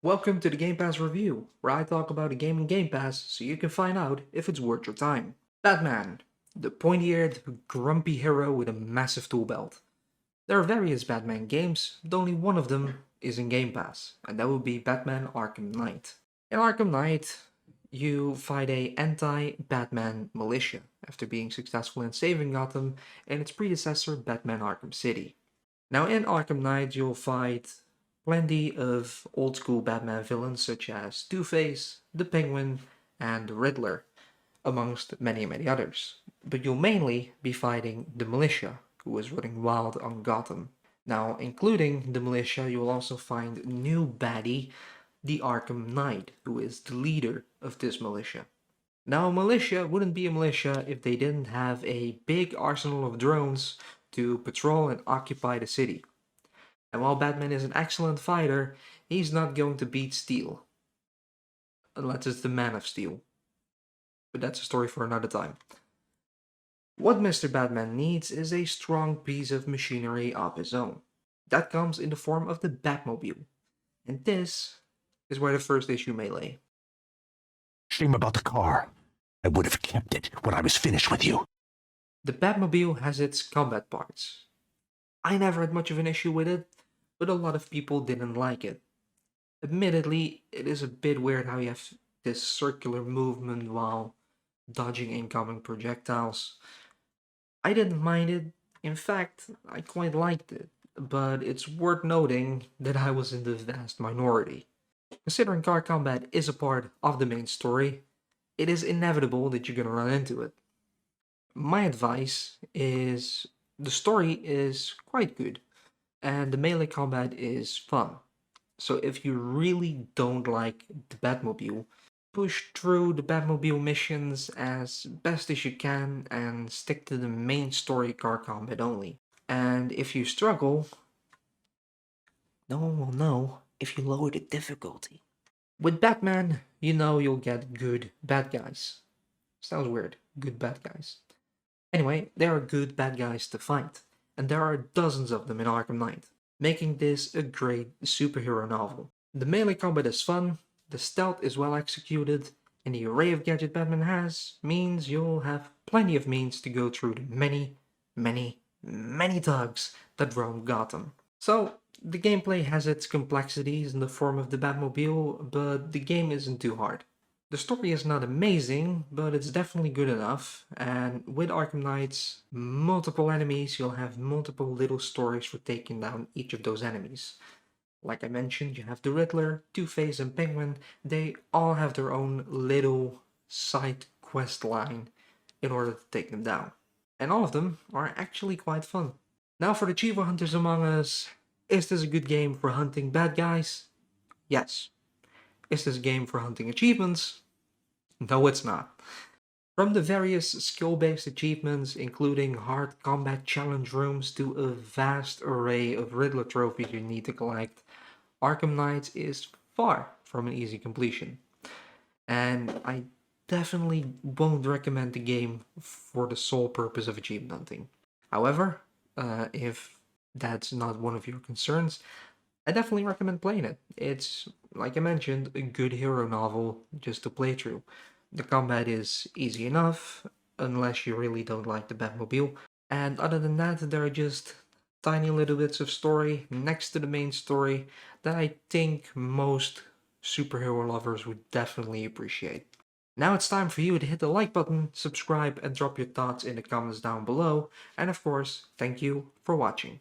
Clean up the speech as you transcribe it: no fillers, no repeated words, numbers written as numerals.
Welcome to the Game Pass review, where I talk about a game in Game Pass so you can find out if it's worth your time. Batman, the pointy-eared, grumpy hero with a massive tool belt. There are various Batman games, but only one of them is in Game Pass, and that would be Batman Arkham Knight. In Arkham Knight, you fight a anti-Batman militia after being successful in saving Gotham and its predecessor Batman Arkham City. Now in Arkham Knight, you'll fight plenty of old school Batman villains such as Two-Face, the Penguin, and the Riddler, amongst many others. But you'll mainly be fighting the militia, who is running wild on Gotham. Now, including the militia, you'll also find new baddie, the Arkham Knight, who is the leader of this militia. Now, a militia wouldn't be a militia if they didn't have a big arsenal of drones to patrol and occupy the city. And while Batman is an excellent fighter, he's not going to beat Steel. Unless it's the Man of Steel. But that's a story for another time. What Mr. Batman needs is a strong piece of machinery of his own. That comes in the form of the Batmobile. And this is where the first issue may lay. Shame about the car. I would have kept it when I was finished with you. The Batmobile has its combat parts. I never had much of an issue with it, but a lot of people didn't like it. Admittedly, it is a bit weird how you have this circular movement while dodging incoming projectiles. I didn't mind it. In fact, I quite liked it, but it's worth noting that I was in the vast minority. Considering car combat is a part of the main story, it is inevitable that you're gonna run into it. My advice is the story is quite good, and the melee combat is fun. So if you really don't like the Batmobile, push through the Batmobile missions as best as you can and stick to the main story car combat only. And if you struggle, no one will know if you lower the difficulty. With Batman, you know you'll get good bad guys. Sounds weird, good bad guys. Anyway, there are good bad guys to fight, and there are dozens of them in Arkham Knight, making this a great superhero novel. The melee combat is fun, the stealth is well executed, and the array of gadget Batman has means you'll have plenty of means to go through the many thugs that roam Gotham. So, the gameplay has its complexities in the form of the Batmobile, but the game isn't too hard. The story is not amazing, but it's definitely good enough, and with Arkham Knight's multiple enemies, you'll have multiple little stories for taking down each of those enemies. Like I mentioned, you have the Riddler, Two-Face, and Penguin. They all have their own little side quest line in order to take them down. And all of them are actually quite fun. Now for the Chivo Hunters among us, is this a good game for hunting bad guys? Yes. Is this a game for hunting achievements? No, it's not. From the various skill-based achievements, including hard combat challenge rooms to a vast array of Riddler trophies you need to collect, Arkham Knight is far from an easy completion. And I definitely won't recommend the game for the sole purpose of achievement hunting. However, if that's not one of your concerns, I definitely recommend playing it. It's, like I mentioned, a good hero novel just to play through. The combat is easy enough, unless you really don't like the Batmobile. And other than that, there are just tiny little bits of story next to the main story that I think most superhero lovers would definitely appreciate. Now it's time for you to hit the like button, subscribe, and drop your thoughts in the comments down below. And of course, thank you for watching.